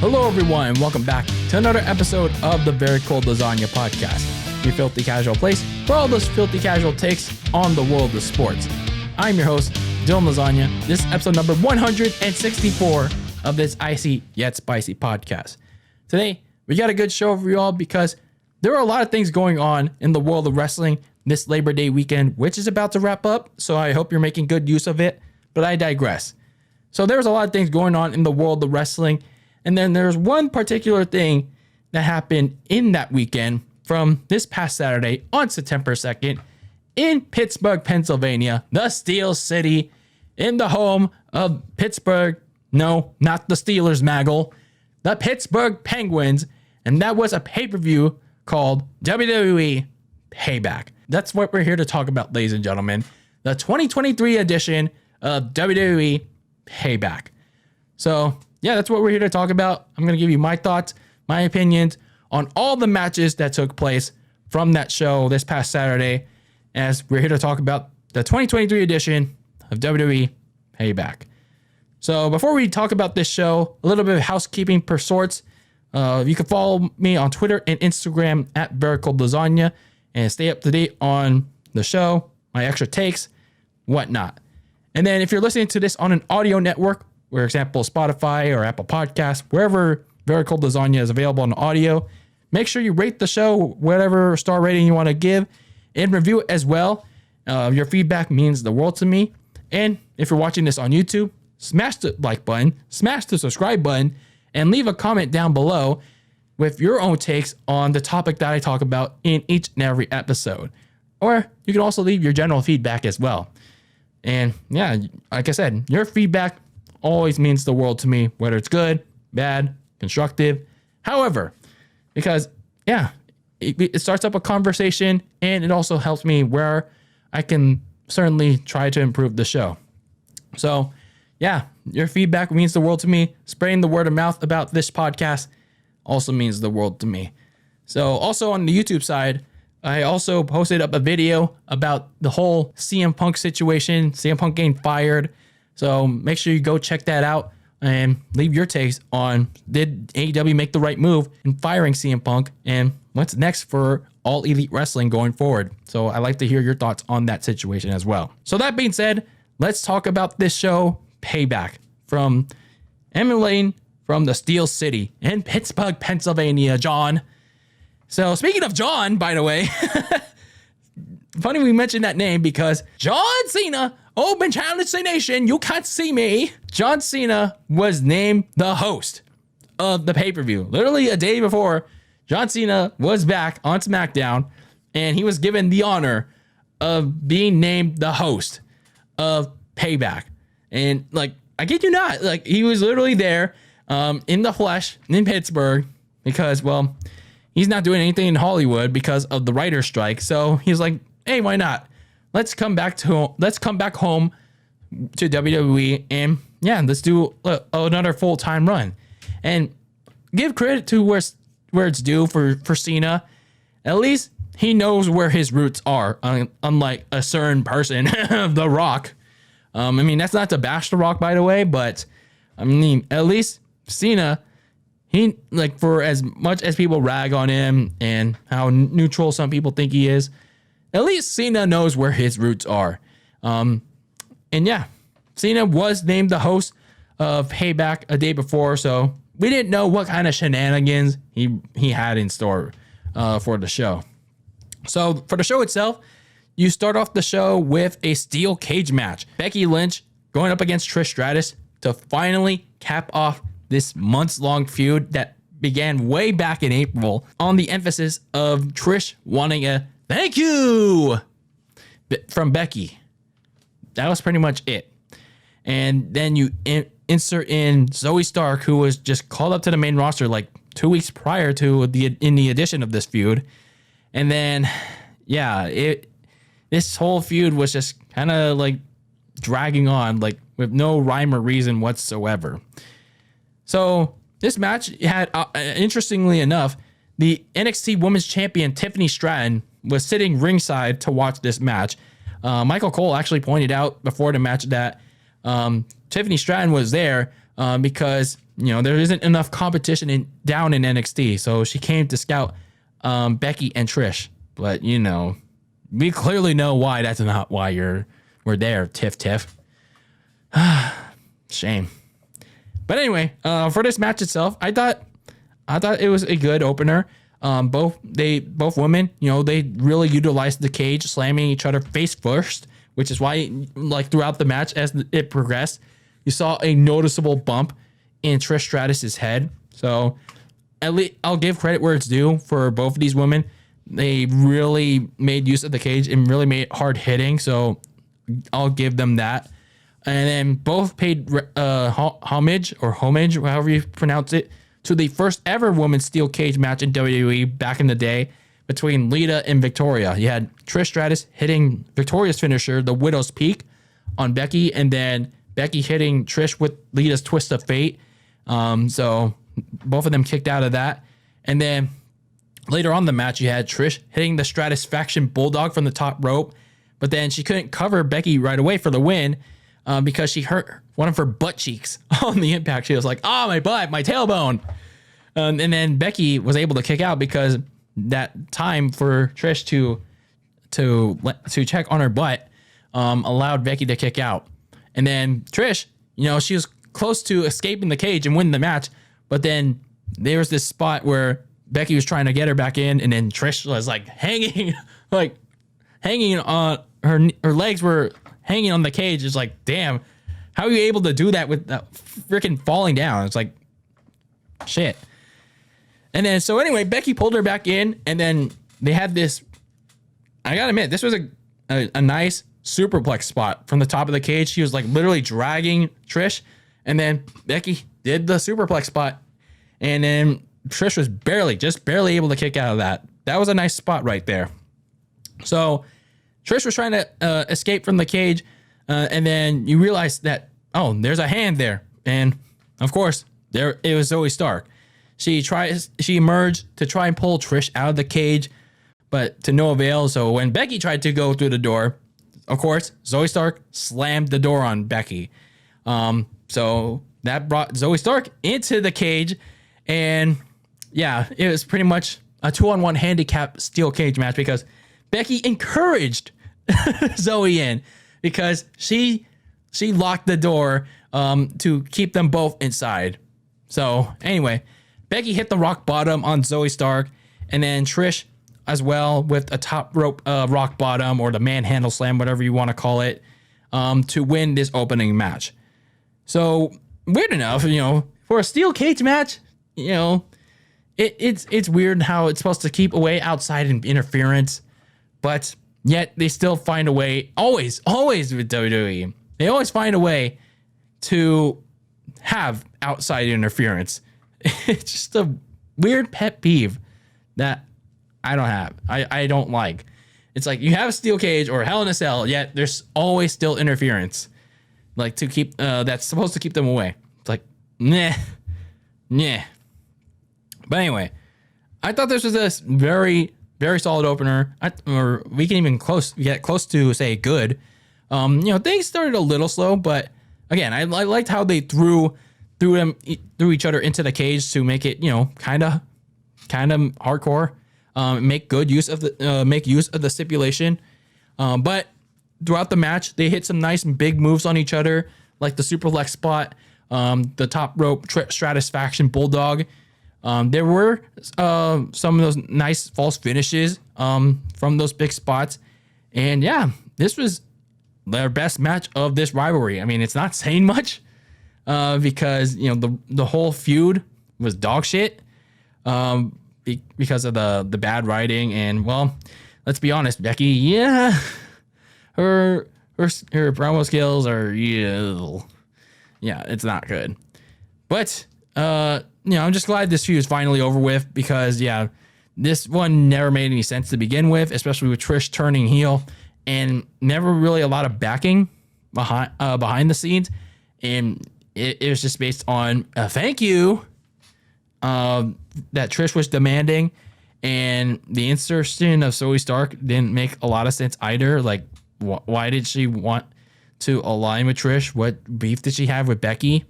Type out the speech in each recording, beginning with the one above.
Hello everyone, and welcome back to another episode of the Very Cold Lasagna podcast, your filthy casual place for all those filthy casual takes on the world of sports. I'm your host, DylanLasagna. This is episode number 164 of this icy yet spicy podcast. Today, we got a good show for you all because there are a lot of things going on in the world of wrestling this Labor Day weekend, which is about to wrap up, so I hope you're making good use of it, but I digress. So there's a lot of things going on in the world of wrestling, and then there's one particular thing that happened in that weekend from this past Saturday on September 2nd in Pittsburgh, Pennsylvania, the Steel City, in the home of Pittsburgh. No, not the Steelers, Maggle. The Pittsburgh Penguins, and that was a pay-per-view called WWE Payback. That's what we're here to talk about, ladies and gentlemen. The 2023 edition of WWE Payback. So, yeah, that's what we're here to talk about. I'm going to give you my thoughts, my opinions on all the matches that took place from that show this past Saturday, as we're here to talk about the 2023 edition of WWE Payback. So before we talk about this show, a little bit of housekeeping per sorts. You can follow me on Twitter and Instagram at Very Cold Lasagna and stay up to date on the show, my extra takes, whatnot. And then if you're listening to this on an audio network, for example, Spotify or Apple Podcasts, wherever Very Cold Lasagna is available on audio, make sure you rate the show, whatever star rating you want to give, and review it as well. Your feedback means the world to me. And if you're watching this on YouTube, smash the like button, smash the subscribe button, and leave a comment down below with your own takes on the topic that I talk about in each and every episode. Or you can also leave your general feedback as well. And yeah, like I said, your feedback always means the world to me, whether it's good, bad, constructive, however, because yeah, it starts up a conversation and it also helps me where I can certainly try to improve the show. So yeah, your feedback means the world to me. Spreading the word of mouth about this podcast also means the world to me. So also on the YouTube side, I also posted up a video about the whole CM Punk situation, CM Punk getting fired. So make sure you go check that out and leave your takes on, did AEW make the right move in firing CM Punk, and what's next for All Elite Wrestling going forward. So I'd like to hear your thoughts on that situation as well. So that being said, let's talk about this show, Payback, from emanating from the Steel City in Pittsburgh, Pennsylvania, John. So speaking of John, by the way, funny we mentioned that name because John Cena, Open Challenge Nation, you can't see me. John Cena was named the host of the pay-per-view. Literally a day before, John Cena was back on SmackDown, and he was given the honor of being named the host of Payback. And like, I kid you not, like he was literally there in the flesh in Pittsburgh because, well, he's not doing anything in Hollywood because of the writer's strike. So he's like, hey, why not? Let's come back home to WWE and yeah, let's do another full-time run. And give credit to where it's due for Cena. At least he knows where his roots are, unlike a certain person, The Rock. I mean, that's not to bash The Rock, by the way, but I mean, at least Cena, he, like, for as much as people rag on him and how neutral some people think he is, at least Cena knows where his roots are. And yeah, Cena was named the host of Payback a day before, so we didn't know what kind of shenanigans he had in store for the show. So for the show itself, you start off the show with a steel cage match. Becky Lynch going up against Trish Stratus to finally cap off this months-long feud that began way back in April on the emphasis of Trish wanting a thank you from Becky. That was pretty much it. And then you insert in Zoe Stark, who was just called up to the main roster like 2 weeks prior to the addition of this feud. And then, yeah, this whole feud was just kind of like dragging on, like with no rhyme or reason whatsoever. So this match had, interestingly enough, the NXT Women's Champion Tiffany Stratton was sitting ringside to watch this match. Michael Cole actually pointed out before the match that Tiffany Stratton was there because there isn't enough competition down in NXT. So she came to scout Becky and Trish. But, we clearly know why that's not why we're there, Tiff. Shame. But anyway, for this match itself, I thought it was a good opener. Both women, they really utilized the cage, slamming each other face first, which is why, like, throughout the match as it progressed, you saw a noticeable bump in Trish Stratus's head. So at least I'll give credit where it's due for both of these women. They really made use of the cage and really made it hard hitting. So I'll give them that. And then both paid homage, however you pronounce it, to the first ever women's steel cage match in WWE back in the day between Lita and Victoria. You had Trish Stratus hitting Victoria's finisher, the Widow's Peak, on Becky, and then Becky hitting Trish with Lita's Twist of Fate. So both of them kicked out of that. And then later on in the match, you had Trish hitting the Stratusfaction Bulldog from the top rope, but then she couldn't cover Becky right away for the win because she hurt one of her butt cheeks on the impact. She was like, "Oh, my butt, my tailbone." And then Becky was able to kick out because that time for Trish to check on her butt allowed Becky to kick out. And then Trish, she was close to escaping the cage and winning the match, but then there was this spot where Becky was trying to get her back in, and then Trish was like hanging on her legs were hanging on the cage. It's like, damn, how are you able to do that with freaking falling down? It's like, shit. And then, so anyway, Becky pulled her back in, and then they had this, I gotta admit, this was a nice superplex spot from the top of the cage. She was like literally dragging Trish, and then Becky did the superplex spot, and then Trish was barely able to kick out of that. That was a nice spot right there. So Trish was trying to escape from the cage, and then you realize that, oh, there's a hand there. And of course, there it was Zoe Stark. She emerged to try and pull Trish out of the cage, but to no avail. So when Becky tried to go through the door, of course, Zoe Stark slammed the door on Becky. So that brought Zoe Stark into the cage, and yeah, it was pretty much a 2-on-1 handicap steel cage match because Becky encouraged Zoe in because she locked the door to keep them both inside. So anyway, Becky hit the rock bottom on Zoe Stark, and then Trish as well with a top rope rock bottom, or the manhandle slam, whatever you want to call it, to win this opening match. So weird enough, for a steel cage match, it's weird how it's supposed to keep away outside interference, but yet they still find a way, always with WWE, they always find a way to have outside interference. It's just a weird pet peeve that I don't have. I don't like. It's like you have a steel cage or Hell in a Cell, yet there's always still interference, like to keep that's supposed to keep them away. It's like, nah. But anyway, I thought this was a very, very solid opener. Or we can even get close to say good. Things started a little slow, but again, I liked how they threw each other into the cage to make it, kind of hardcore. Make use of the stipulation. But throughout the match, they hit some nice and big moves on each other, like the superplex spot, the top rope Stratusfaction Bulldog. There were some of those nice false finishes from those big spots. And yeah, this was their best match of this rivalry. I mean, it's not saying much because, the whole feud was dog shit because of the bad writing. And, well, let's be honest, Becky, yeah, her promo skills are, yeah, it's not good. But, I'm just glad this feud is finally over with because, yeah, this one never made any sense to begin with, especially with Trish turning heel and never really a lot of backing behind the scenes. And it was just based on a thank you that Trish was demanding. And the insertion of Zoe Stark didn't make a lot of sense either. Like, why did she want to align with Trish? What beef did she have with Becky?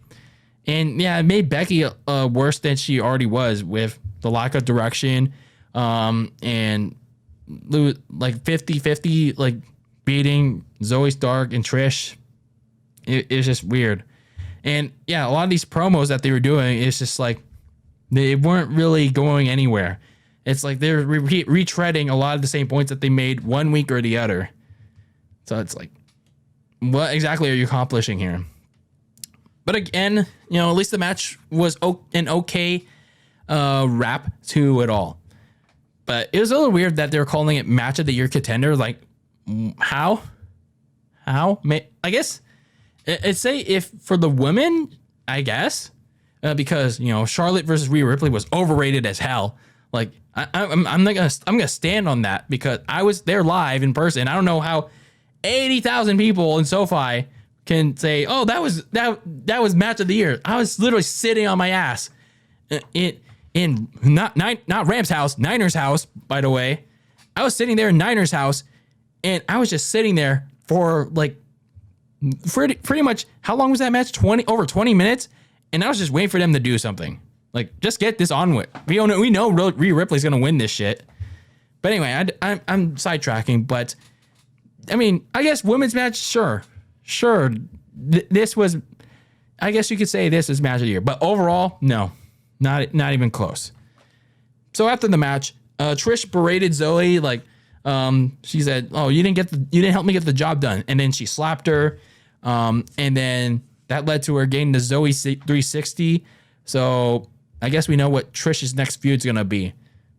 And yeah, it made Becky worse than she already was with the lack of direction, and like 50-50, like beating Zoe Stark and Trish. It's just weird. And yeah, a lot of these promos that they were doing, it's just like they weren't really going anywhere. It's like they're retreading a lot of the same points that they made one week or the other. So it's like, what exactly are you accomplishing here? But again, you know, at least the match was an okay wrap to it all. But it was a little weird that they were calling it Match of the Year contender. Like, how? I guess I'd say if for the women, I guess, because you know Charlotte versus Rhea Ripley was overrated as hell. Like, I'm gonna stand on that because I was there live in person. I don't know how 80,000 people in SoFi can say, "Oh, that was Match of the Year." I was literally sitting on my ass in not Rams' house, Niners' house, by the way. I was sitting there in Niners' house, and I was just sitting there for like pretty much, how long was that match? Over 20 minutes, and I was just waiting for them to do something. Like, just get this on with. We know Rhea Ripley's gonna win this shit. But anyway, I'm sidetracking. But I mean, I guess women's match, sure. This was, I guess you could say this is Match of the Year. But overall, no. Not even close. So after the match, Trish berated Zoe, like she said, "Oh, you didn't help me get the job done," and then she slapped her, and then that led to her getting the Zoe 360. So I guess we know what Trish's next feud's gonna be.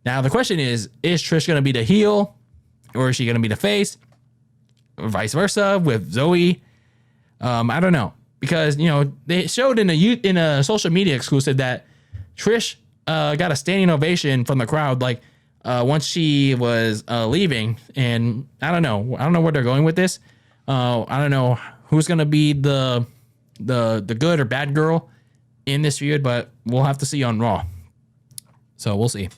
Now the question is Trish gonna be the heel, or is she gonna be the face, or vice versa with Zoe? I don't know, because you know they showed in a social media exclusive that Trish got a standing ovation from the crowd, like once she was leaving, and I don't know where they're going with this. I don't know who's gonna be the good or bad girl in this feud, but we'll have to see on Raw. So we'll see.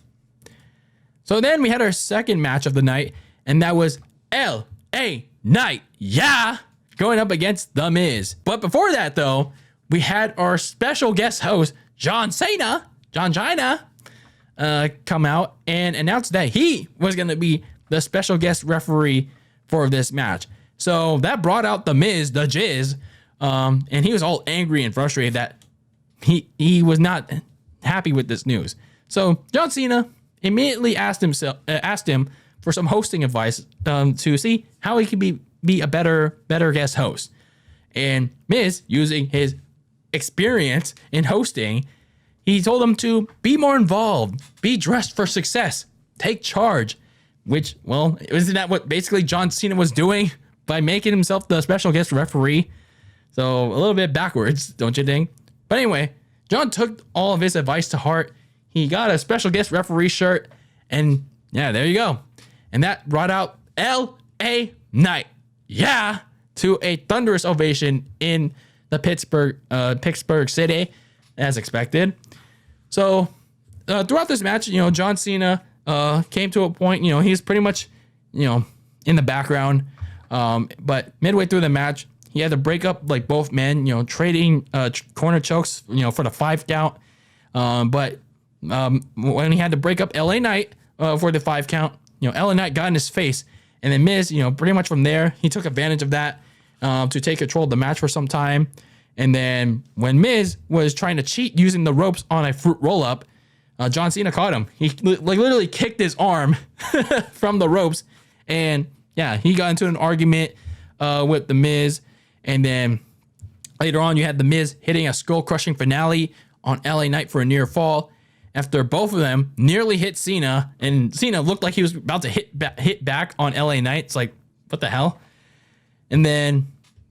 So then we had our second match of the night, and that was LA Knight, going up against The Miz. But before that, though, we had our special guest host, John Cena, come out and announce that he was going to be the special guest referee for this match. So that brought out The Miz, the Jizz, and he was all angry and frustrated that he was not happy with this news. So John Cena immediately asked him for some hosting advice to see how he could be a better guest host. And Miz, using his experience in hosting, he told him to be more involved, be dressed for success, take charge, which, well, isn't that what basically John Cena was doing by making himself the special guest referee? So a little bit backwards, don't you think? But anyway, John took all of his advice to heart. He got a special guest referee shirt, and yeah, there you go. And that brought out LA Knight, to a thunderous ovation in the Pittsburgh City, as expected. So throughout this match, you know, John Cena came to a point, you know, he's pretty much, you know, in the background. But midway through the match, he had to break up like both men, you know, trading corner chokes, you know, for the 5 count. But when he had to break up LA Knight for the 5 count, you know, LA Knight got in his face, and then Miz, you know, pretty much from there, he took advantage of that to take control of the match for some time. And then when Miz was trying to cheat using the ropes on a fruit roll-up, John Cena caught him. He literally kicked his arm from the ropes, and yeah, he got into an argument with the Miz. And then later on, you had the Miz hitting a skull-crushing finale on LA Knight for a near fall. After both of them nearly hit Cena, and Cena looked like he was about to hit back on LA Knight. It's like, what the hell? And then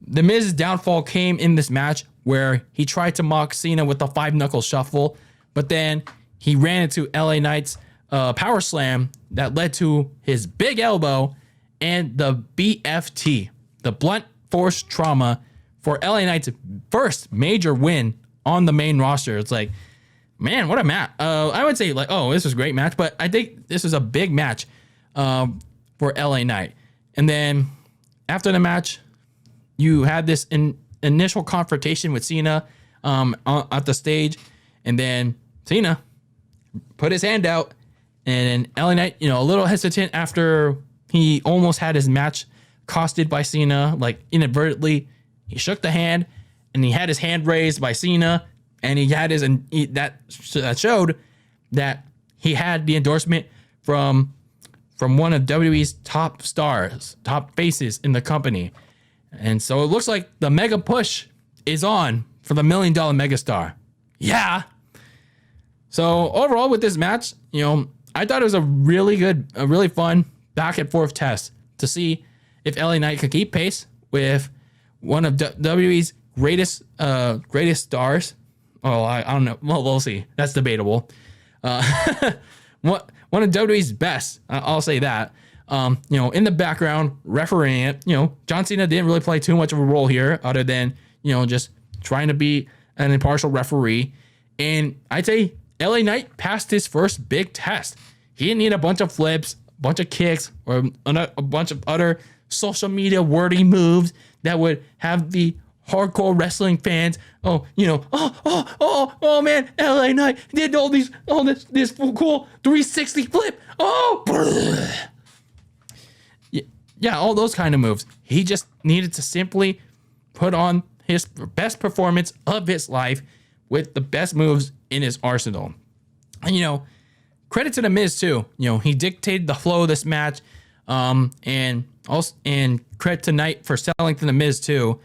the Miz's downfall came in this match where he tried to mock Cena with the 5-knuckle shuffle, but then he ran into LA Knight's power slam that led to his big elbow and the BFT, the blunt force trauma, for LA Knight's first major win on the main roster. It's like, man, what a match. I would say, like, oh, this was a great match, but I think this was a big match for LA Knight. And then after the match, you had this initial confrontation with Cena at the stage, and then Cena put his hand out, and LA Knight, a little hesitant after he almost had his match costed by Cena, like inadvertently. He shook the hand, and he had his hand raised by Cena, and he had that showed that he had the endorsement from one of WWE's top stars, top faces in the company. And so it looks like the mega push is on for the $1 million megastar. Yeah. So overall with this match, I thought it was a really fun back and forth test to see if LA Knight could keep pace with one of WWE's greatest stars. Oh, I don't know. Well, we'll see. That's debatable. One of WWE's best. I'll say that. In the background, refereeing it. John Cena didn't really play too much of a role here, other than just trying to be an impartial referee. And I'd say LA Knight passed his first big test. He didn't need a bunch of flips, a bunch of kicks, or a bunch of other social media wordy moves that would have the hardcore wrestling fans, oh man, LA Knight did this cool 360 flip. Yeah, all those kind of moves. He just needed to simply put on his best performance of his life with the best moves in his arsenal. And credit to the Miz too. He dictated the flow of this match, and credit to Knight for selling to the Miz too.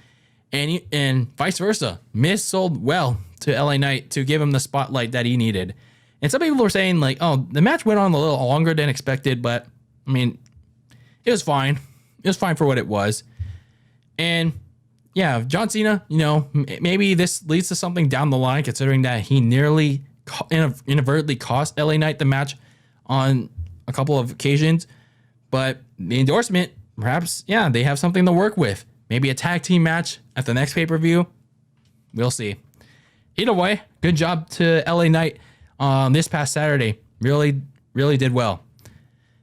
And vice versa. Miz sold well to LA Knight to give him the spotlight that he needed. And some people were saying like, oh, the match went on a little longer than expected, but I mean, it was fine. It was fine for what it was. And yeah, John Cena, maybe this leads to something down the line, considering that he nearly inadvertently cost LA Knight the match on a couple of occasions. But the endorsement, perhaps, yeah, they have something to work with. Maybe a tag team match at the next pay-per-view. We'll see. Either way, good job to LA Knight this past Saturday. Really, really did well.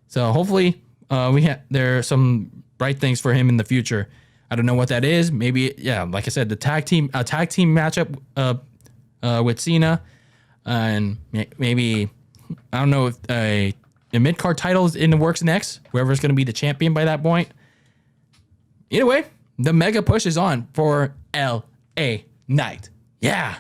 So hopefully there are some bright things for him in the future. I don't know what that is. Maybe, yeah, like I said, a tag team matchup with Cena. And maybe, I don't know if a mid-card title is in the works next. Whoever's going to be the champion by that point. Either way, the mega push is on for LA Knight. Yeah.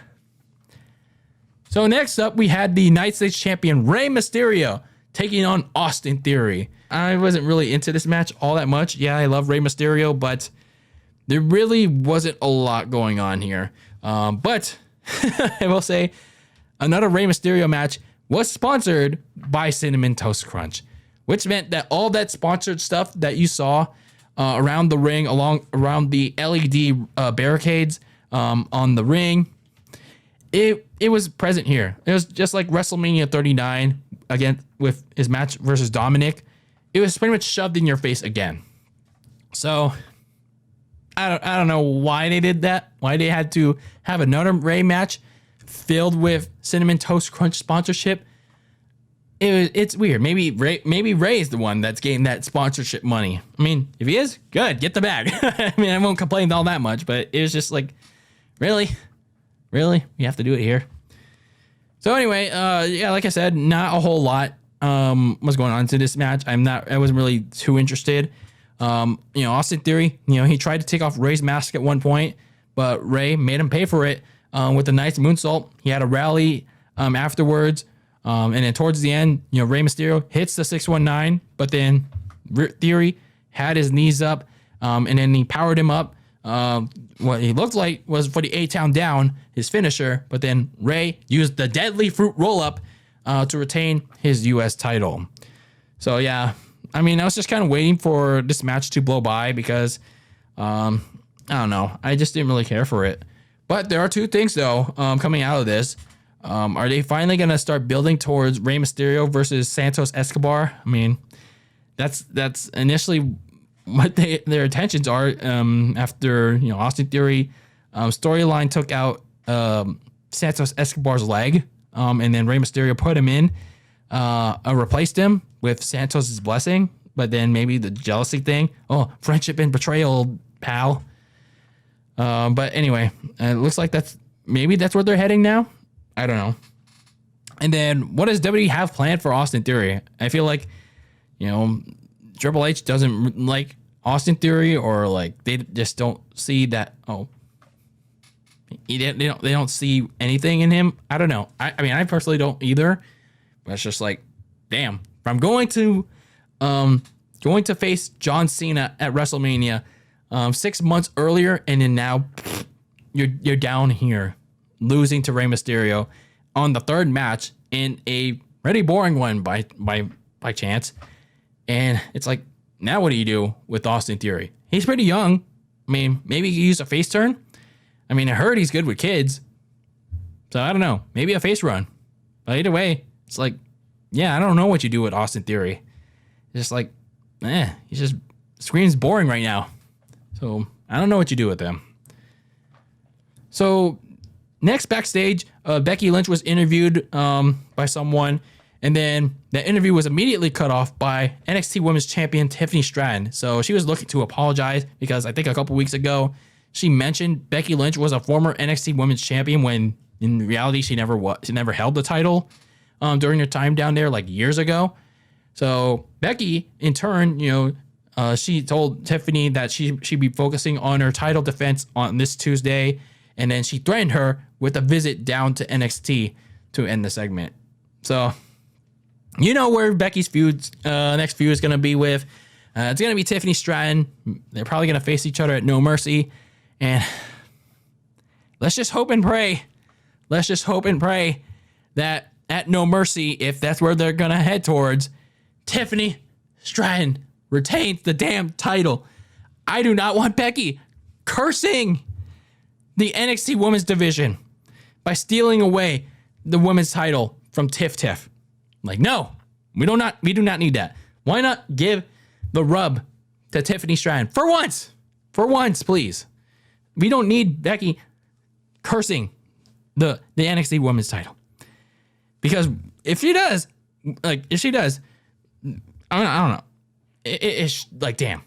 So next up, we had the United States champion Rey Mysterio taking on Austin Theory. I wasn't really into this match all that much. Yeah, I love Rey Mysterio, but there really wasn't a lot going on here. But I will say, another Rey Mysterio match was sponsored by Cinnamon Toast Crunch, which meant that all that sponsored stuff that you saw around the ring, around the LED barricades on the ring, it was present here. It was just like WrestleMania 39 again with his match versus Dominic. It was pretty much shoved in your face again. So I don't know why they did that. Why they had to have another Rey match filled with Cinnamon Toast Crunch sponsorship. It's weird. Maybe Ray is the one that's getting that sponsorship money. I mean, if he is, good, get the bag. I mean, I won't complain all that much, but it was just like, really, we have to do it here. So anyway, yeah, like I said, not a whole lot was going on to this match. I wasn't really too interested. Austin Theory, he tried to take off Ray's mask at one point, but Ray made him pay for it with a nice moonsault. He had a rally afterwards. And then towards the end, Rey Mysterio hits the 619, but then Theory had his knees up, and then he powered him up. What he looked like was for the A-Town down, his finisher, but then Rey used the deadly fruit roll-up to retain his U.S. title. So, yeah, I mean, I was just kind of waiting for this match to blow by because, I don't know, I just didn't really care for it. But there are two things, though, coming out of this. Are they finally going to start building towards Rey Mysterio versus Santos Escobar? I mean, that's initially what their intentions are after, Austin Theory storyline took out Santos Escobar's leg, and then Rey Mysterio put him in, replaced him with Santos's blessing, but then maybe the jealousy thing. Oh, friendship and betrayal, pal. But anyway, it looks like that's maybe that's where they're heading now. I don't know. And then what does WWE have planned for Austin Theory? I feel like, Triple H doesn't like Austin Theory, or like they just don't see that. Oh, they don't see anything in him. I don't know. I mean, I personally don't either. But it's just like, damn. If I'm going to face John Cena at WrestleMania 6 months earlier, and then now you're down here losing to Rey Mysterio on the third match in a pretty boring one by chance. And it's like, now what do you do with Austin Theory? He's pretty young. I mean, maybe you use a face turn. I mean, I heard he's good with kids. So I don't know. Maybe a face run. But either way, it's like, yeah, I don't know what you do with Austin Theory. It's just like, he just screams boring right now. So I don't know what you do with him. So next backstage, Becky Lynch was interviewed by someone. And then that interview was immediately cut off by NXT Women's Champion Tiffany Stratton. So she was looking to apologize because I think a couple weeks ago, she mentioned Becky Lynch was a former NXT Women's Champion when in reality she never held the title during her time down there like years ago. So Becky, in turn, she told Tiffany that she'd be focusing on her title defense on this Tuesday, and then she threatened her with a visit down to NXT to end the segment. So where Becky's next feud is going to be with. It's going to be Tiffany Stratton. They're probably going to face each other at No Mercy. And let's just hope and pray. Let's just hope and pray that at No Mercy, if that's where they're going to head towards, Tiffany Stratton retains the damn title. I do not want Becky cursing the NXT Women's Division by stealing away the women's title from Tiff Tiff. Like, no, we do not need that. Why not give the rub to Tiffany Stratton for once, please? We don't need Becky cursing the NXT Women's title, because if she does, I don't know. It's like, damn.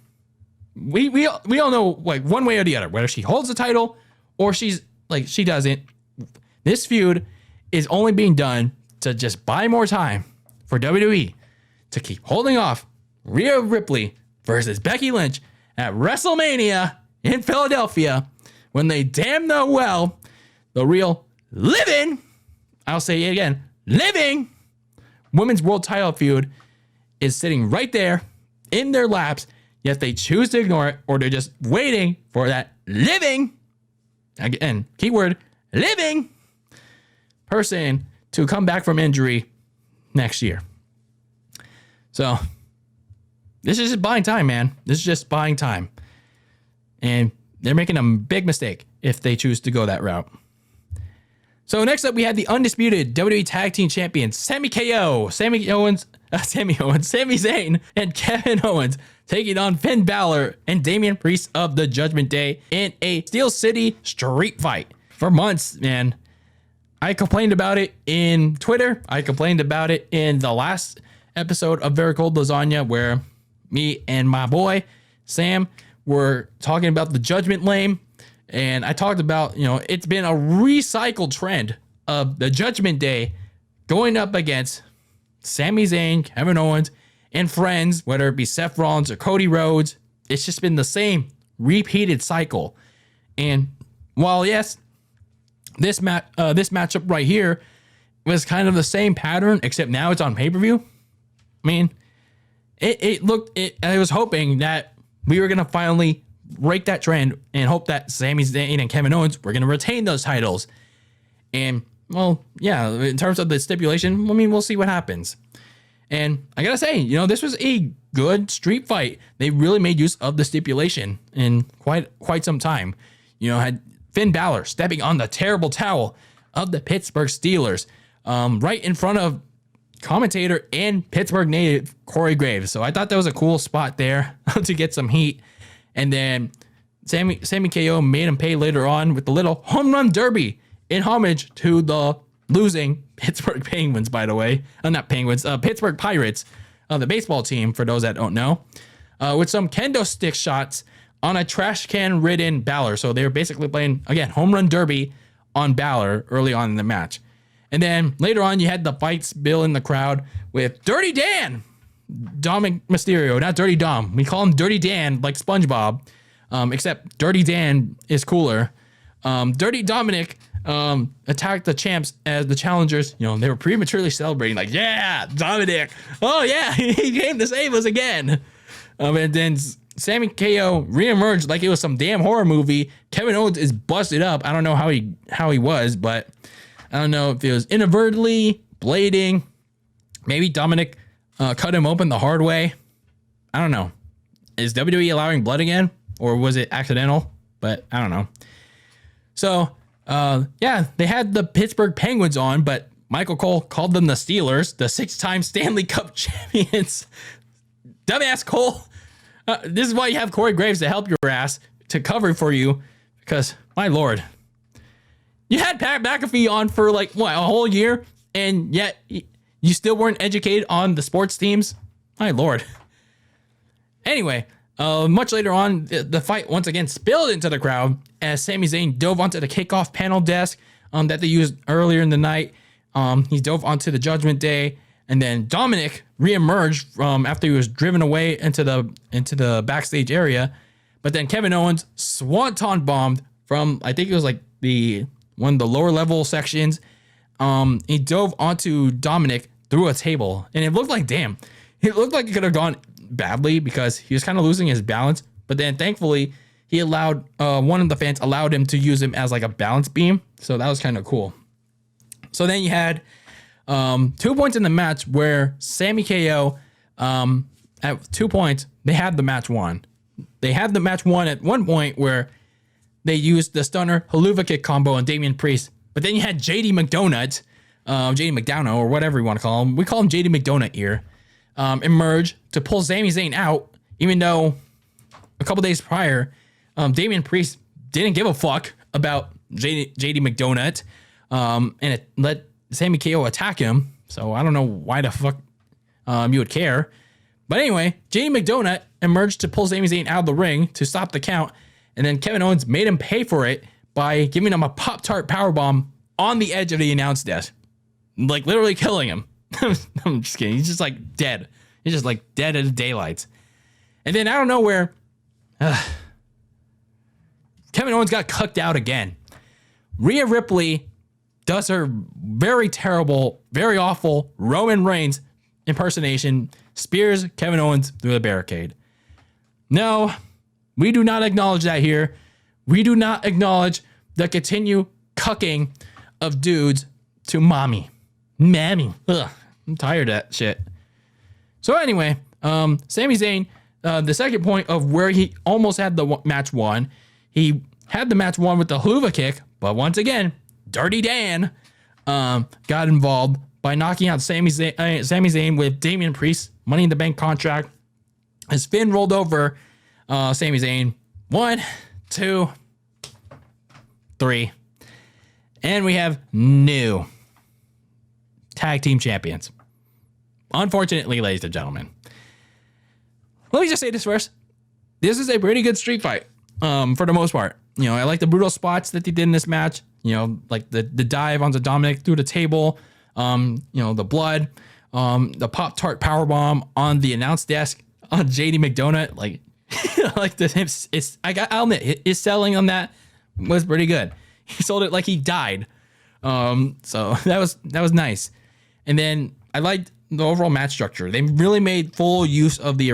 We all know, like, one way or the other, whether she holds the title or she doesn't. This feud is only being done to just buy more time for WWE to keep holding off Rhea Ripley versus Becky Lynch at WrestleMania in Philadelphia, when they damn know well the real living, I'll say it again, living women's world title feud is sitting right there in their laps, yet they choose to ignore it, or they're just waiting for that living, again, keyword, living person to come back from injury next year. So this is just buying time, man. This is just buying time. And they're making a big mistake if they choose to go that route. So next up, we had the undisputed WWE Tag Team Champions, Sami Zayn, and Kevin Owens taking on Finn Balor and Damian Priest of the Judgment Day in a Steel City street fight. For months, man, I complained about it in Twitter. I complained about it in the last episode of Very Cold Lasagna, where me and my boy Sam were talking about the Judgment Lane. And I talked about, it's been a recycled trend of the Judgment Day going up against Sami Zayn, Kevin Owens, and friends, whether it be Seth Rollins or Cody Rhodes. It's just been the same repeated cycle. And while, yes, this matchup right here was kind of the same pattern, except now it's on pay-per-view. I mean, I was hoping that we were going to finally break that trend and hope that Sami Zayn and Kevin Owens were going to retain those titles. And, well, yeah, in terms of the stipulation, I mean, we'll see what happens. And I got to say, this was a good street fight. They really made use of the stipulation in quite some time. Had Finn Balor stepping on the terrible towel of the Pittsburgh Steelers right in front of commentator and Pittsburgh native Corey Graves. So I thought that was a cool spot there to get some heat. And then Sammy KO made him pay later on with the little home run derby in homage to the losing Pittsburgh Penguins, by the way. Not Penguins, Pittsburgh Pirates, the baseball team, for those that don't know. With some kendo stick shots on a trash can ridden Balor. So they were basically playing, again, home run derby on Balor early on in the match. And then later on, you had the fight spill in the crowd with Dirty Dan, Dominic Mysterio, not Dirty Dom. We call him Dirty Dan, like SpongeBob, except Dirty Dan is cooler. Dirty Dominic attacked the champs as the challengers. You know, they were prematurely celebrating, like, yeah, Dominic. Oh, yeah, he came to save us again. And then Sammy KO reemerged like it was some damn horror movie. Kevin Owens is busted up. I don't know how he was, but I don't know if it was inadvertently blading. Maybe Dominic cut him open the hard way. I don't know. Is WWE allowing blood again, or was it accidental? But I don't know. So, yeah, they had the Pittsburgh Penguins on, but Michael Cole called them the Steelers, the 6-time Stanley Cup champions. Dumbass Cole. This is why you have Corey Graves to help your ass, to cover for you, because, my lord, you had Pat McAfee on for, like, what, a whole year, and yet you still weren't educated on the sports teams? My lord. Anyway, much later on, the fight once again spilled into the crowd as Sami Zayn dove onto the kickoff panel desk that they used earlier in the night. He dove onto the Judgment Day, and then Dominic reemerged from after he was driven away into the backstage area. But then Kevin Owens swanton bombed from, I think it was like one of the lower level sections. He dove onto Dominic through a table, and it looked like it could have gone badly because he was kind of losing his balance. But then thankfully he allowed one of the fans allowed him to use him as like a balance beam, so that was kind of cool. So then you had 2 points in the match where Sammy KO at 2 points they had the match won. They had the match won at one point where they used the stunner haluva kick combo on Damian Priest. But then you had JD McDonagh, or whatever you want to call him. We call him JD McDonagh here. Emerge to pull Sami Zayn out, even though a couple days prior, Damian Priest didn't give a fuck about JD McDonagh, and it let Sammy KO attack him. So I don't know why the fuck you would care. But anyway, JD McDonagh emerged to pull Sami Zayn out of the ring to stop the count, and then Kevin Owens made him pay for it by giving him a Pop-Tart powerbomb on the edge of the announce desk, like literally killing him. I'm just kidding. He's just like dead. He's just like dead as daylight. And then out of nowhere, Kevin Owens got cucked out again. Rhea Ripley does her very terrible, very awful Roman Reigns impersonation, spears Kevin Owens through the barricade. No, we do not acknowledge that here. We do not acknowledge the continued cucking of dudes to mommy. Ugh, I'm tired of that shit. So anyway, Sami Zayn, the second point of where he almost had the match won, he had the match won with the haluva kick, but once again, Dirty Dan got involved by knocking out Sami Zayn with Damian Priest Money in the Bank contract. As Finn rolled over Sami Zayn, 1, 2, 3, and we have new tag team champions. Unfortunately, ladies and gentlemen, let me just say this first. This is a pretty good street fight for the most part. You know, I like the brutal spots that they did in this match. You know, like the dive onto Dominic through the table. You know, the blood. The Pop-Tart powerbomb on the announce desk on JD McDonagh. Like, like I'll admit, his selling on that was pretty good. He sold it like he died. So that was nice. And then I liked the overall match structure. They really made full use of the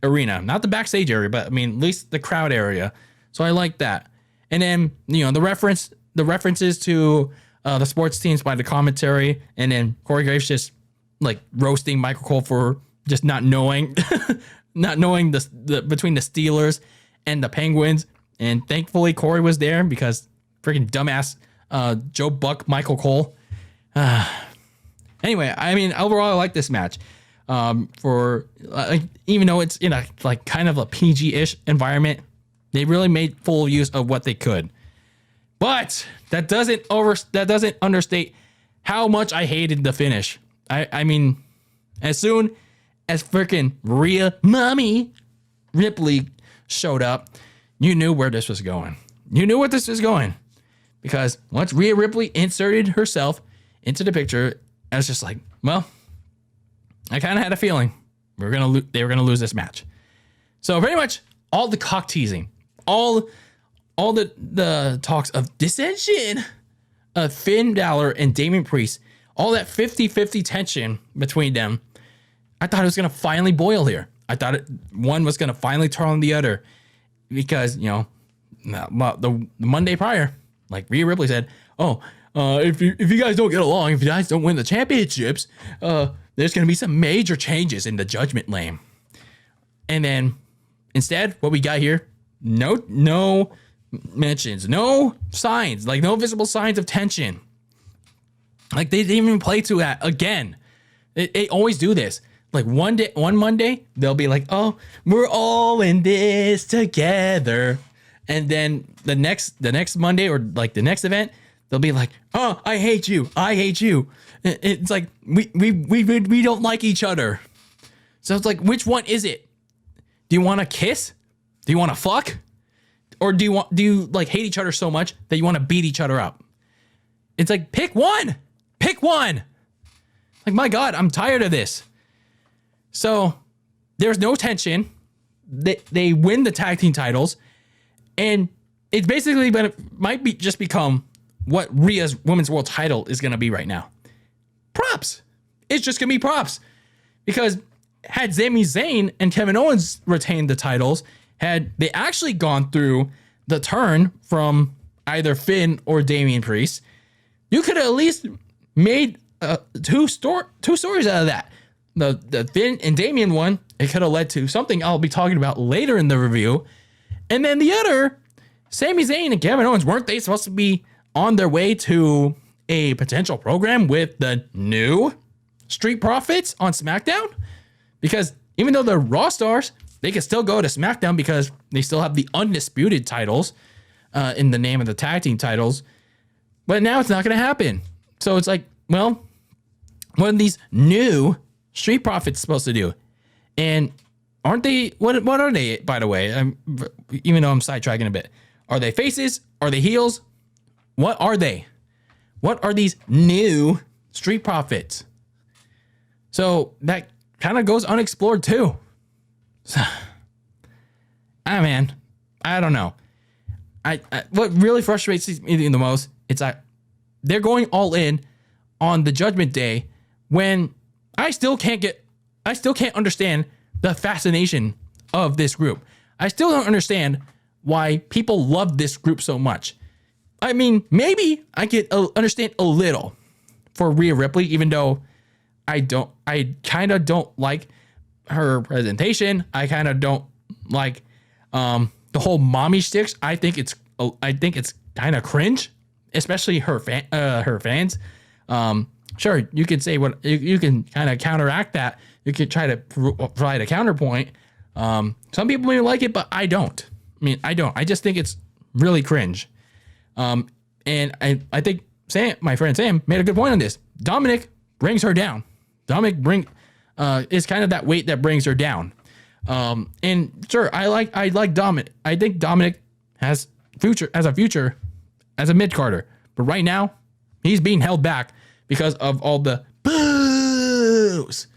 arena, not the backstage area, but I mean at least the crowd area. So I like that. And then you know the references to the sports teams by the commentary, and then Corey Graves just like roasting Michael Cole for just not knowing the between the Steelers and the Penguins. And thankfully Corey was there because freaking dumbass Joe Buck Michael Cole. Anyway, I mean, overall, I like this match. For even though it's in a like kind of a PG-ish environment, they really made full use of what they could. But that doesn't understate how much I hated the finish. I mean, as soon as freaking Rhea Mommy Ripley showed up, you knew where this was going. You knew where this was going. because once Rhea Ripley inserted herself into the picture, I was just like, well, I kind of had a feeling they were gonna lose this match. So pretty much all the cock teasing, all the talks of dissension of Finn Balor and Damian Priest, all that 50-50 tension between them, I thought it was gonna finally boil here. I thought one was gonna finally turn on the other, because the Monday prior, like Rhea Ripley said, if you guys don't get along, if you guys don't win the championships, there's gonna be some major changes in the Judgment Lane. And then instead, what we got here, no mentions, no signs, like no visible signs of tension. Like they didn't even play to that again. They always do this. Like one Monday, they'll be like, oh, we're all in this together. And then the next Monday, or like the next event, they'll be like, oh, I hate you. It's like we don't like each other. So it's like, which one is it? Do you want to kiss? Do you want to fuck? Or do you like hate each other so much that you want to beat each other up? It's like, pick one. Like, my God, I'm tired of this. So there's no tension. They win the tag team titles, and it's basically might just become what Rhea's Women's World Title is going to be right now. Props. It's just going to be props, because had Sami Zayn and Kevin Owens retained the titles, had they actually gone through the turn from either Finn or Damian Priest, you could have at least made two stories out of that. The Finn and Damian one, it could have led to something I'll be talking about later in the review. And then the other, Sami Zayn and Kevin Owens, weren't they supposed to be on their way to a potential program with the new Street Profits on SmackDown? Because even though they're Raw stars, they can still go to SmackDown because they still have the undisputed titles in the name of the tag team titles. But now it's not going to happen. So it's like, well, what are these new Street Profits supposed to do? And aren't they, what are they, by the way? Even though I'm sidetracking a bit. Are they faces? Are they heels? What are they? What are these new Street Profits? So that kind of goes unexplored too. So, man, I don't know. I what really frustrates me the most, it's like they're going all in on the Judgment Day when I still can't understand the fascination of this group. I still don't understand why people love this group so much. I mean, maybe I could understand a little for Rhea Ripley, even though I kind of don't like her presentation. I kind of don't like the whole mommy sticks. I think it's kind of cringe, especially her fans. Sure, you could say what you can kind of counteract that. You could try to provide a counterpoint. Some people may like it, but I don't. I just think it's really cringe. And I think my friend Sam made a good point on this. Dominic brings her down. Dominic is kind of that weight that brings her down. And sure, I like Dominic. I think Dominic has a future as a mid-carder. But right now, he's being held back because of all the boos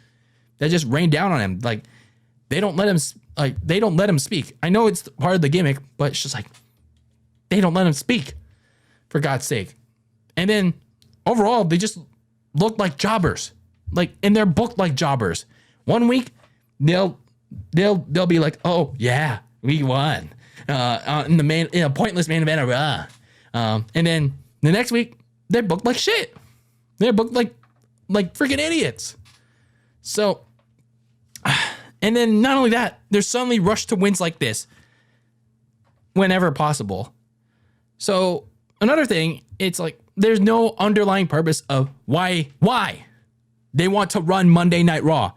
that just rain down on him. Like, they don't let him speak. I know it's part of the gimmick, but it's just like, they don't let him speak, for God's sake. And then overall, they just look like jobbers. And they're booked like jobbers. 1 week, they'll be like, oh yeah, we won in a pointless main event of Raw. And then the next week, they're booked like shit. They're booked like freaking idiots. So, and then not only that, they're suddenly rushed to wins like this whenever possible. So another thing, it's like there's no underlying purpose of why they want to run Monday Night Raw.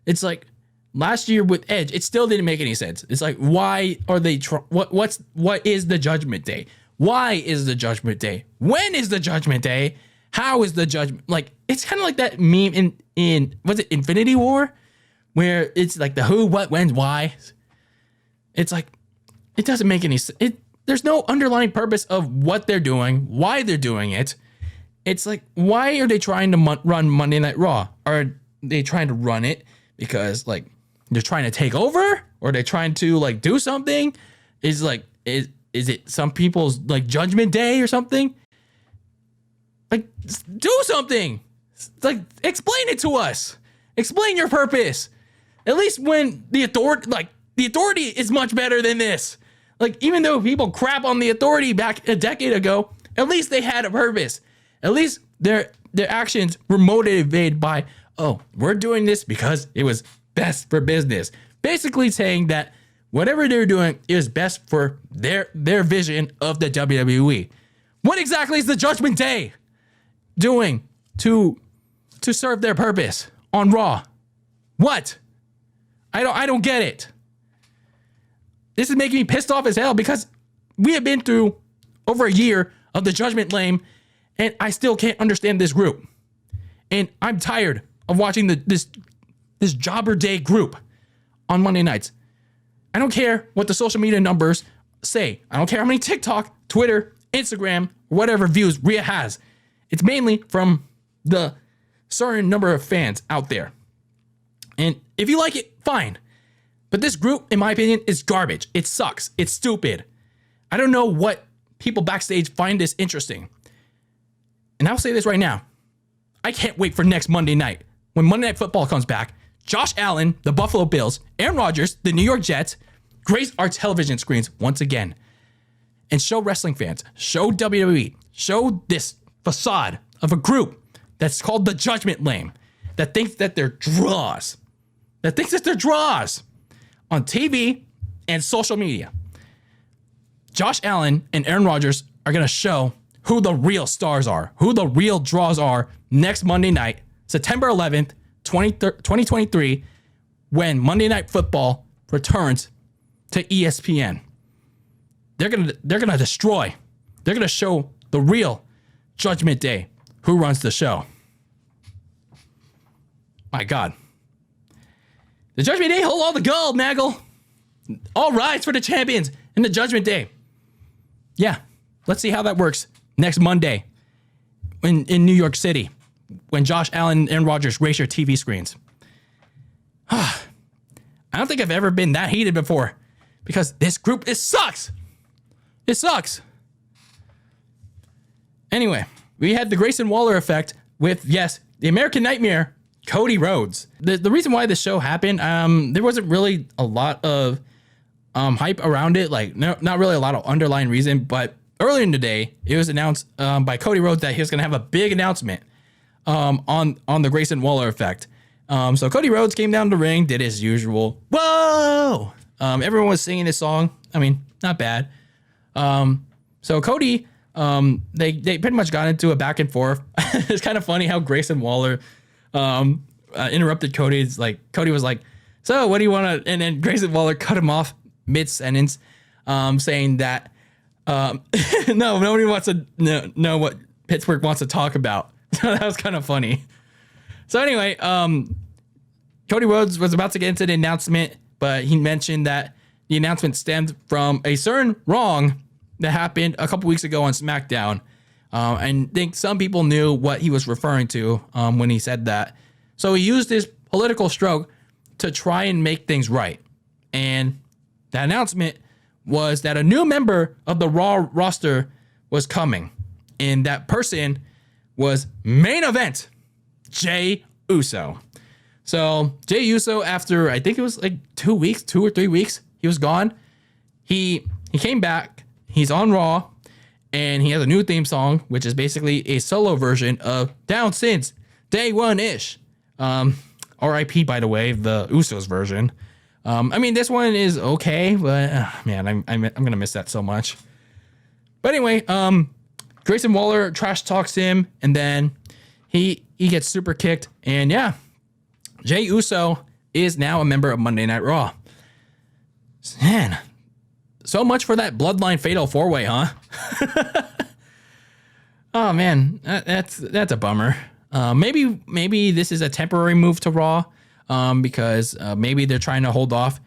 It's like last year with Edge, it still didn't make any sense. It's like, why are they what is the Judgment Day? Why is the Judgment Day? When is the Judgment Day? How is the Judgment? Like, it's kind of like that meme in was it Infinity War, where it's like the who, what, when, why. It's like, it doesn't make any sense. there's no underlying purpose of what they're doing, why they're doing it. It's like, why are they trying to run Monday Night Raw? Are they trying to run it because like they're trying to take over, or are they trying to like do something? Is it some people's like Judgment Day or something? Like, do something. Like, explain it to us. Explain your purpose. At least when the authority is much better than this. Like, even though people crap on the authority back a decade ago, at least they had a purpose. At least their actions were motivated by, oh, we're doing this because it was best for business. Basically saying that whatever they're doing is best for their vision of the WWE. What exactly is the Judgment Day doing to serve their purpose on Raw? What? I don't get it. This is making me pissed off as hell because we have been through over a year of the Judgment Lame, and I still can't understand this group. And I'm tired of watching this Jobber Day group on Monday nights. I don't care what the social media numbers say. I don't care how many TikTok, Twitter, Instagram, whatever views Rhea has. It's mainly from the certain number of fans out there. And if you like it, fine. But this group, in my opinion, is garbage. It sucks. It's stupid. I don't know what people backstage find this interesting. And I'll say this right now. I can't wait for next Monday night. When Monday Night Football comes back, Josh Allen, the Buffalo Bills, Aaron Rodgers, the New York Jets, grace our television screens once again. And show wrestling fans, show WWE, show this facade of a group that's called the Judgment Lame, that thinks that they're draws. On TV and social media. Josh Allen and Aaron Rodgers are going to show who the real stars are, who the real draws are next Monday night, September 11th, 2023, when Monday Night Football returns to ESPN. They're gonna destroy. They're gonna show the real Judgment Day, who runs the show. My God. The Judgment Day hold all the gold, Nagel. All rise for the champions in the Judgment Day. Yeah, let's see how that works next Monday in New York City when Josh Allen and Rodgers race your TV screens. I don't think I've ever been that heated before because this group, it sucks. It sucks. Anyway, we had the Grayson Waller effect with, yes, the American Nightmare, Cody Rhodes. The reason why this show happened, there wasn't really a lot of hype around it, like not really a lot of underlying reason, but earlier in the day, it was announced by Cody Rhodes that he was going to have a big announcement on the Grayson Waller effect. So Cody Rhodes came down the ring, did his usual, whoa! Everyone was singing this song. I mean, not bad. So Cody, they pretty much got into a back and forth. It's kind of funny how Grayson Waller interrupted Cody. It's like, Cody was like, so what do you want to, and then Grayson Waller cut him off mid-sentence, saying that, no, nobody wants to know what Pittsburgh wants to talk about. So that was kind of funny. So anyway, Cody Rhodes was about to get into the announcement, but he mentioned that the announcement stemmed from a certain wrong that happened a couple weeks ago on SmackDown. And I think some people knew what he was referring to when he said that. So he used his political stroke to try and make things right. And the announcement was that a new member of the Raw roster was coming. And that person was main event Jey Uso. So Jey Uso, after I think it was like 2 or 3 weeks, he was gone. He came back. He's on Raw, and he has a new theme song, which is basically a solo version of Down Since Day One-ish. R.I.P. by the way, the Usos version. I mean, this one is okay, but man, I'm gonna miss that so much. But anyway, Grayson Waller trash talks him, and then he gets super kicked, and yeah, Jey Uso is now a member of Monday Night Raw. Man, so much for that Bloodline Fatal 4-Way, huh? Oh man, that's a bummer. Maybe this is a temporary move to Raw, because maybe they're trying to hold off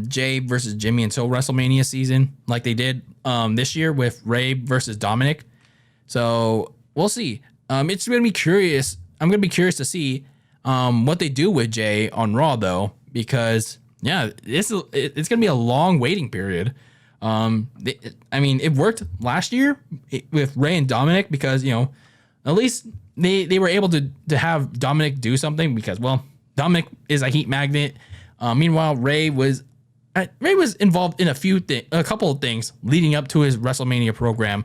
Jay versus Jimmy until WrestleMania season, like they did this year with Rey versus Dominic. So we'll see. It's going to be curious. I'm going to be curious to see what they do with Jay on Raw, though, because, yeah, it's going to be a long waiting period. It worked last year with Rey and Dominic because, at least they were able to have Dominic do something because, well, Dominic is a heat magnet. Meanwhile, Rey was involved in a couple of things leading up to his WrestleMania program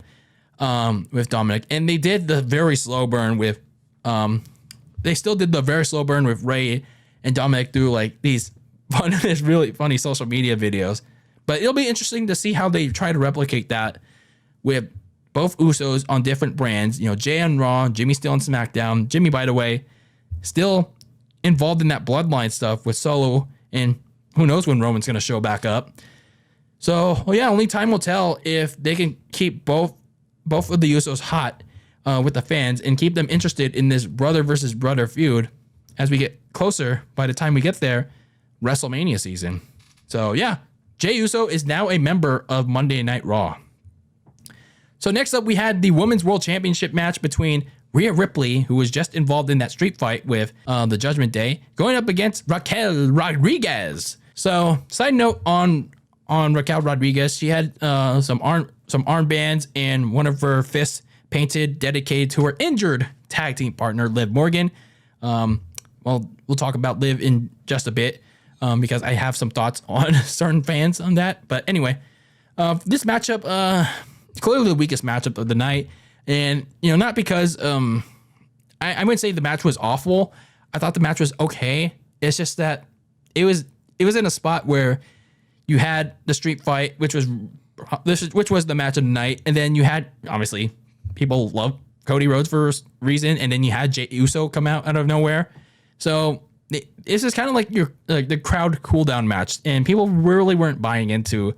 with Dominic, and they did the very slow burn with they still did the very slow burn with Rey and Dominic through like these really funny social media videos. But it'll be interesting to see how they try to replicate that with both Usos on different brands. Jay on Raw, Jimmy still on SmackDown. Jimmy, by the way, still involved in that bloodline stuff with Solo, and who knows when Roman's going to show back up. So, only time will tell if they can keep both of the Usos hot with the fans and keep them interested in this brother versus brother feud as we get closer, by the time we get there, WrestleMania season. So, Jey Uso is now a member of Monday Night Raw. So next up, we had the Women's World Championship match between Rhea Ripley, who was just involved in that street fight with the Judgment Day, going up against Raquel Rodriguez. So, side note on Raquel Rodriguez, she had some armbands and one of her fists painted, dedicated to her injured tag team partner, Liv Morgan. We'll talk about Liv in just a bit because I have some thoughts on certain fans on that. But anyway, this matchup, clearly the weakest matchup of the night. And, not because I wouldn't say the match was awful. I thought the match was okay. It's just that it was in a spot where you had the street fight, which was the match of the night, and then you had, obviously, people love Cody Rhodes for a reason, and then you had Jey Uso come out of nowhere. So it's just kind of like the crowd cool down match, and people really weren't buying into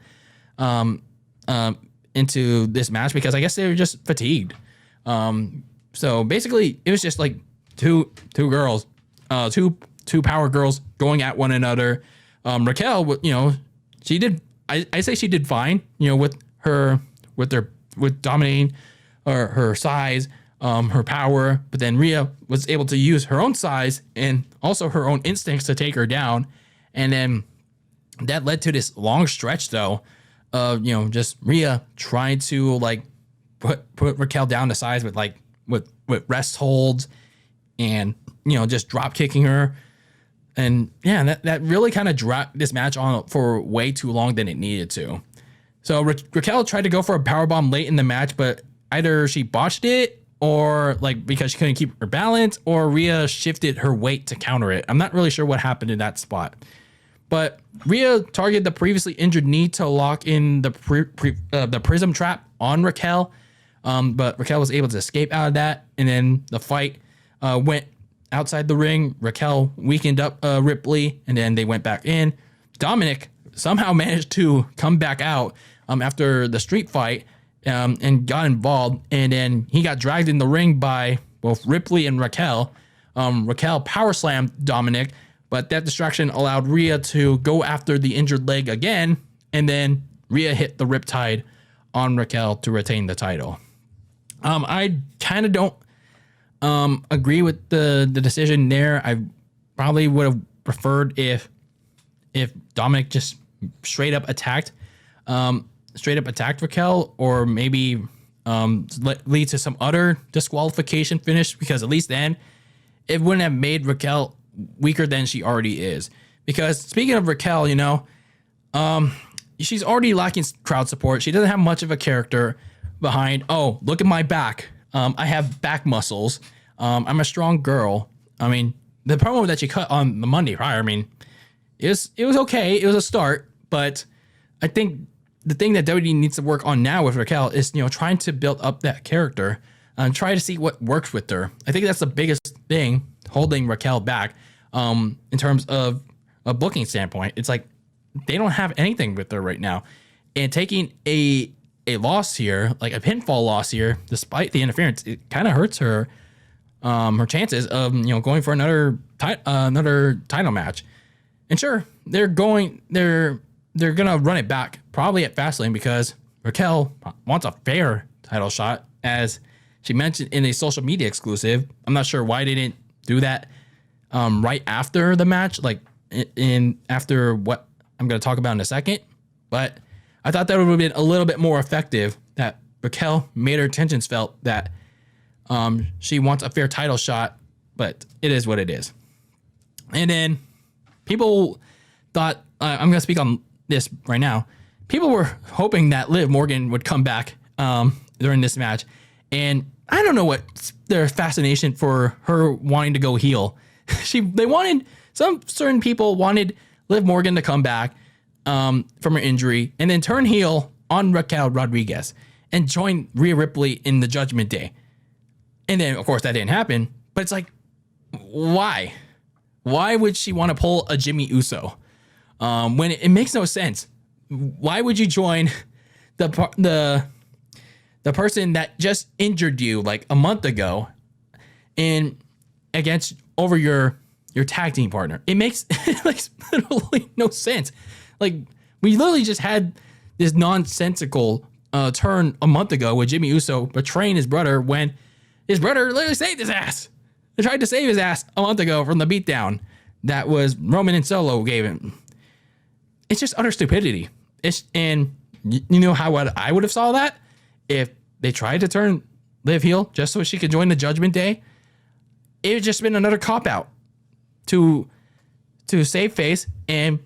this match because I guess they were just fatigued. So basically, it was just like two girls, two power girls going at one another. Raquel, she did. I say she did fine. With dominating her size, her power. But then Rhea was able to use her own size and also her own instincts to take her down. And then that led to this long stretch, though, of just Rhea trying to like put Raquel down to size with rest holds and just drop kicking her. And that really kind of dropped this match on for way too long than it needed to. So Raquel tried to go for a powerbomb late in the match, but either she botched it or because she couldn't keep her balance, or Rhea shifted her weight to counter it. I'm not really sure what happened in that spot. But Rhea targeted the previously injured knee to lock in the prism trap on Raquel. But Raquel was able to escape out of that. And then the fight went outside the ring. Raquel weakened up Ripley, and then they went back in. Dominic somehow managed to come back out after the street fight and got involved. And then he got dragged in the ring by both Ripley and Raquel. Raquel power slammed Dominic, but that distraction allowed Rhea to go after the injured leg again. And then Rhea hit the Riptide on Raquel to retain the title. I kind of don't agree with the decision there. I probably would have preferred if Dominic just straight up attacked Raquel, or maybe lead to some other disqualification finish, because at least then it wouldn't have made Raquel weaker than she already is. Because speaking of Raquel, she's already lacking crowd support. She doesn't have much of a character behind, oh, look at my back. I have back muscles. I'm a strong girl. I mean, the promo that she cut on the Monday prior, it was okay. It was a start, but I think the thing that WWE needs to work on now with Raquel is, trying to build up that character and try to see what works with her. I think that's the biggest thing holding Raquel back in terms of a booking standpoint. It's like they don't have anything with her right now, and taking a loss here, like a pinfall loss here, despite the interference, it kind of hurts her chances of going for another title match. And sure, they're gonna run it back probably at Fastlane, because Raquel wants a fair title shot, as she mentioned in a social media exclusive. I'm not sure why they didn't do that right after the match, like after what I'm going to talk about in a second. But I thought that would have been a little bit more effective, that Raquel made her intentions felt that she wants a fair title shot, but it is what it is. And then people thought, I'm going to speak on this right now. People were hoping that Liv Morgan would come back during this match. And I don't know what their fascination for her wanting to go heel. Some certain people wanted Liv Morgan to come back from her injury and then turn heel on Raquel Rodriguez and join Rhea Ripley in the Judgment Day. And then, of course, that didn't happen. But it's like, why? Why would she want to pull a Jimmy Uso when it makes no sense? Why would you join the person that just injured you like a month ago and over your tag team partner? It makes literally no sense. Like, we literally just had this nonsensical turn a month ago with Jimmy Uso betraying his brother when his brother literally saved his ass. They tried to save his ass a month ago from the beatdown that was Roman and Solo gave him. It's just utter stupidity. And you know how I would have saw that? If they tried to turn Liv heel just so she could join the Judgment Day, it would just been another cop-out to save face and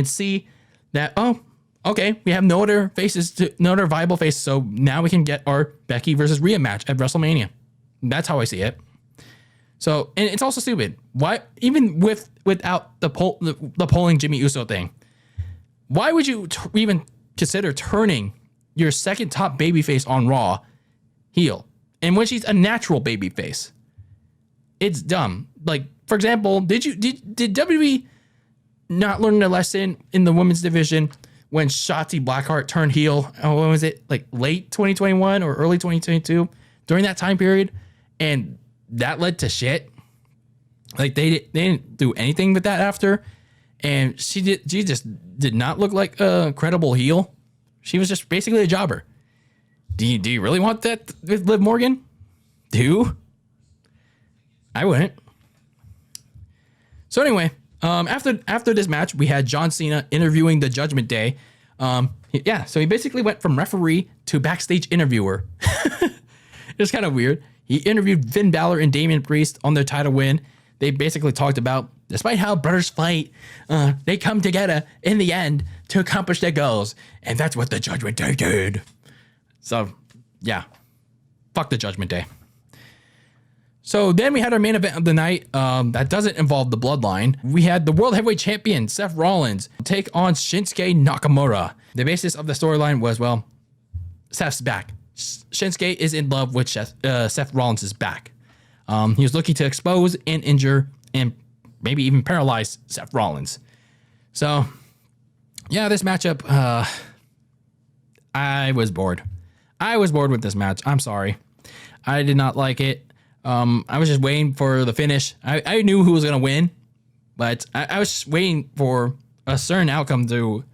see that, oh, okay, we have no other viable faces, so now we can get our Becky versus Rhea match at WrestleMania. That's how I see it. So, and it's also stupid. Why, even without the polling Jimmy Uso thing, why would you even consider turning your second top babyface on Raw heel? And when she's a natural babyface, it's dumb. Like, for example, did WWE not learn their lesson in the women's division when Shotzi Blackheart turned heel? Oh, when was it? Like late 2021 or early 2022? During that time period, and that led to shit. Like, they didn't do anything with that after, and she just did not look like a credible heel. She was just basically a jobber. Do you really want that with Liv Morgan? I wouldn't. So anyway, after this match, we had John Cena interviewing the Judgment Day. So he basically went from referee to backstage interviewer. It was kind of weird. He interviewed Finn Balor and Damian Priest on their title win. They basically talked about, despite how brothers fight, they come together in the end to accomplish their goals. And that's what the Judgment Day did. So, yeah. Fuck the Judgment Day. So then we had our main event of the night that doesn't involve the Bloodline. We had the World Heavyweight Champion, Seth Rollins, take on Shinsuke Nakamura. The basis of the storyline was, well, Seth's back. Shinsuke is in love with Seth Rollins' back. He was looking to expose and injure and maybe even paralyze Seth Rollins. So, yeah, this matchup, I was bored. I was bored with this match. I'm sorry. I did not like it. I was just waiting for the finish. I knew who was going to win, but I was just waiting for a certain outcome to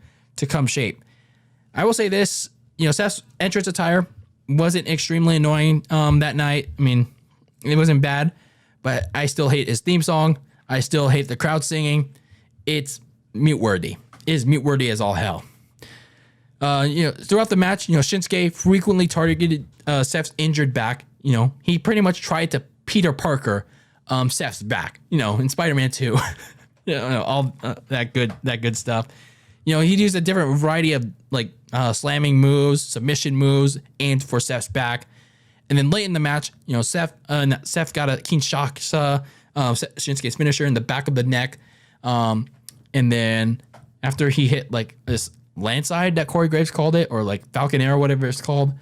come shape. I will say this, Seth's entrance attire wasn't extremely annoying that night. I mean, it wasn't bad, but I still hate his theme song. I still hate the crowd singing. It's mute-worthy. It is mute-worthy as all hell. Throughout the match, Shinsuke frequently targeted Seth's injured back. He pretty much tried to Peter Parker Seth's back, in Spider-Man 2. All that good stuff. He'd use a different variety of slamming moves, submission moves aimed for Seth's back. And then late in the match, Seth got a Kinshasa, Shinsuke's finisher in the back of the neck. And then after he hit this landside that Corey Graves called it, or Falcon Arrow, whatever it's called,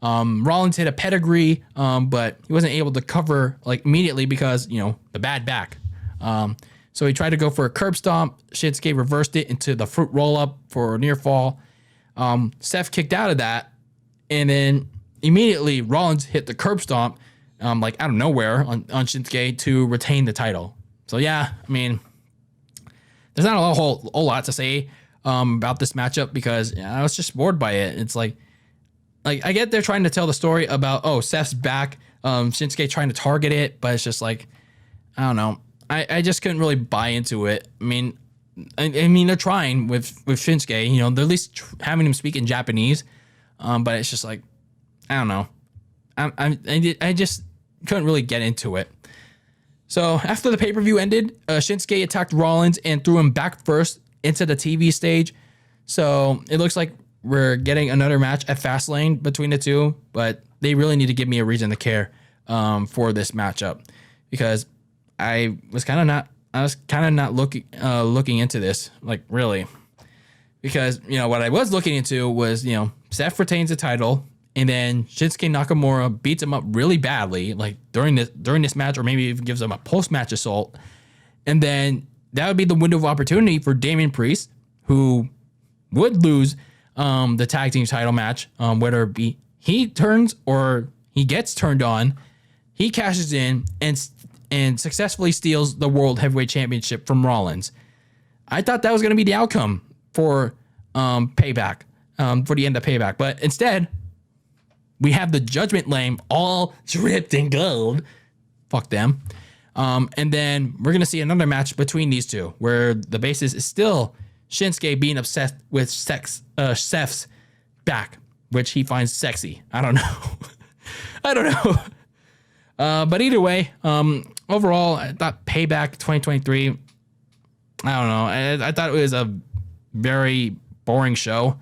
Rollins hit a pedigree, but he wasn't able to cover immediately because, the bad back. So he tried to go for a curb stomp. Shinsuke reversed it into the fruit roll up for a near fall. Seth kicked out of that, and then immediately Rollins hit the curb stomp, out of nowhere on Shinsuke to retain the title. So yeah, I mean, there's not a whole lot to say about this matchup because I was just bored by it. It's like I get they're trying to tell the story about Seth's back, Shinsuke trying to target it, but it's just like I don't know. I just couldn't really buy into it. I mean they're trying with Shinsuke, they're at least having him speak in Japanese, but it's just like I don't know. I just couldn't really get into it. So after the pay-per-view ended, Shinsuke attacked Rollins and threw him back first into the TV stage. So it looks like we're getting another match at Fastlane between the two, but they really need to give me a reason to care for this matchup because I was kind of not looking into this, like really, because what I was looking into was Seth retains the title. And then Shinsuke Nakamura beats him up really badly, like during this match, or maybe even gives him a post-match assault. And then that would be the window of opportunity for Damian Priest, who would lose the tag team title match, whether it be he turns or he gets turned on. He cashes in and successfully steals the World Heavyweight Championship from Rollins. I thought that was going to be the outcome for Payback, for the end of Payback, but instead, we have the Judgment Lane all dripped in gold. Fuck them. And then we're going to see another match between these two where the basis is still Shinsuke being obsessed with Seth's back, which he finds sexy. I don't know. I don't know. But either way, overall, I thought Payback 2023, I don't know. I thought it was a very boring show.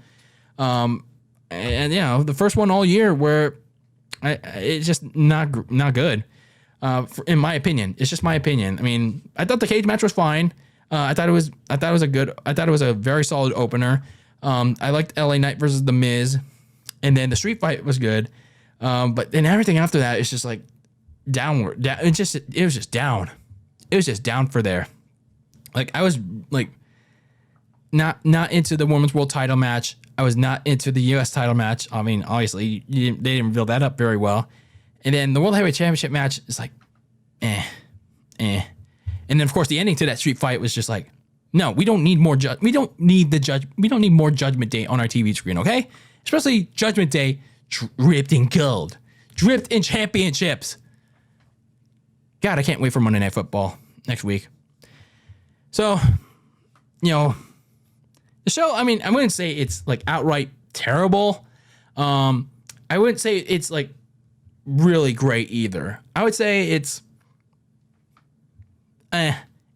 And the first one all year where it's just not good, in my opinion. It's just my opinion. I mean, I thought the cage match was fine. I thought it was a very solid opener. I liked LA Knight versus The Miz, and then the street fight was good. But then everything after that is just like downward. It was just down. It was just down for there. Like I was like not into the women's world title match. I was not into the U.S. title match. I mean, obviously, they didn't reveal that up very well. And then the World Heavyweight Championship match is like, eh. And then, of course, the ending to that street fight was just like, no, we don't need more we don't need more Judgment Day on our TV screen, okay? Especially Judgment Day dripped in gold, dripped in championships. God, I can't wait for Monday Night Football next week. So, the show, I mean, I wouldn't say it's like outright terrible. I wouldn't say it's like really great either. I would say it's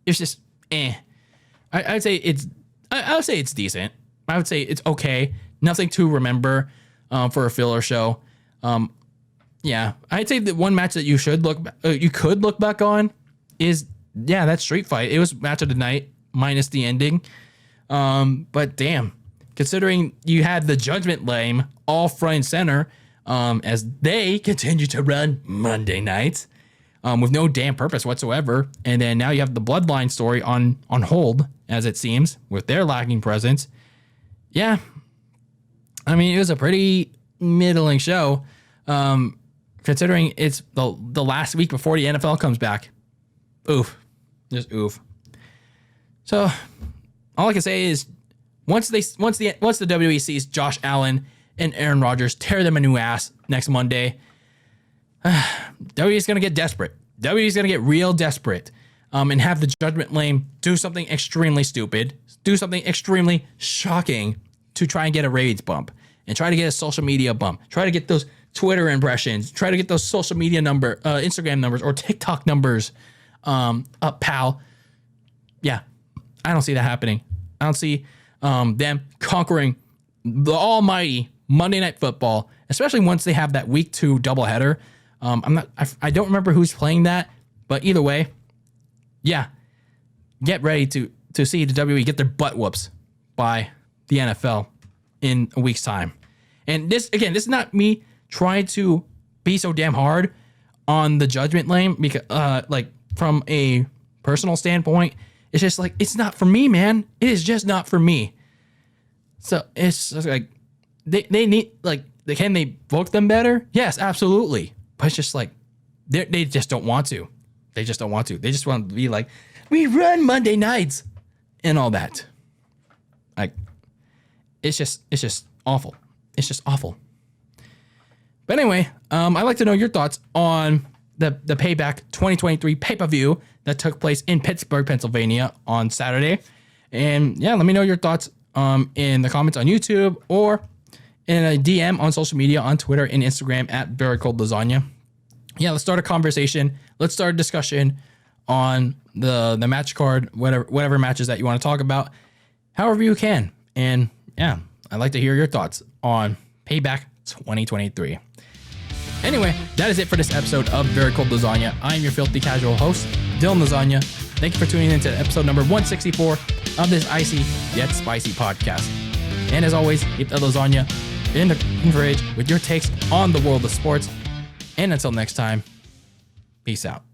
just I would say it's decent. I would say it's okay. Nothing to remember for a filler show. Yeah, I'd say the one match that you could look back on is that street fight. It was match of the night minus the ending. But damn, considering you had the Judgment Lane all front and center, as they continue to run Monday nights, with no damn purpose whatsoever. And then now you have the Bloodline story on hold, as it seems, with their lacking presence. Yeah. I mean, it was a pretty middling show, considering it's the last week before the NFL comes back. Oof. Just oof. So all I can say is once the WWE sees Josh Allen and Aaron Rodgers tear them a new ass next Monday, WWE's going to get desperate. WWE's going to get real desperate, and have the Judgment Lane do something extremely stupid, do something extremely shocking to try and get a ratings bump and try to get a social media bump, try to get those Twitter impressions, try to get those social media Instagram numbers or TikTok numbers up, pal. Yeah, I don't see that happening. I don't see them conquering the almighty Monday Night Football, especially once they have that week 2 doubleheader. I don't remember who's playing that, but either way, yeah, get ready to see the WWE get their butt whoops by the NFL in a week's time. And this is not me trying to be so damn hard on the Judgment Lane because, like, from a personal standpoint, it's just like, it's not for me, man. It is just not for me. So it's just like, they need, like, can they book them better? Yes, absolutely. But it's just like, they just don't want to. They just don't want to. They just want to be like, we run Monday nights and all that. Like, it's just awful. It's just awful. But anyway, I'd like to know your thoughts on the Payback 2023 pay-per-view that took place in Pittsburgh, Pennsylvania on Saturday. And yeah, let me know your thoughts in the comments on YouTube or in a DM on social media on Twitter and Instagram at Very Cold Lasagna. Yeah, let's start a conversation. Let's start a discussion on the match card, whatever matches that you want to talk about, however you can. And yeah, I'd like to hear your thoughts on Payback 2023. Anyway, that is it for this episode of Very Cold Lasagna. I am your filthy casual host, Lasagna. Thank you for tuning in to episode number 164 of this icy yet spicy podcast. And as always, keep the lasagna in the fridge with your takes on the world of sports. And until next time, peace out.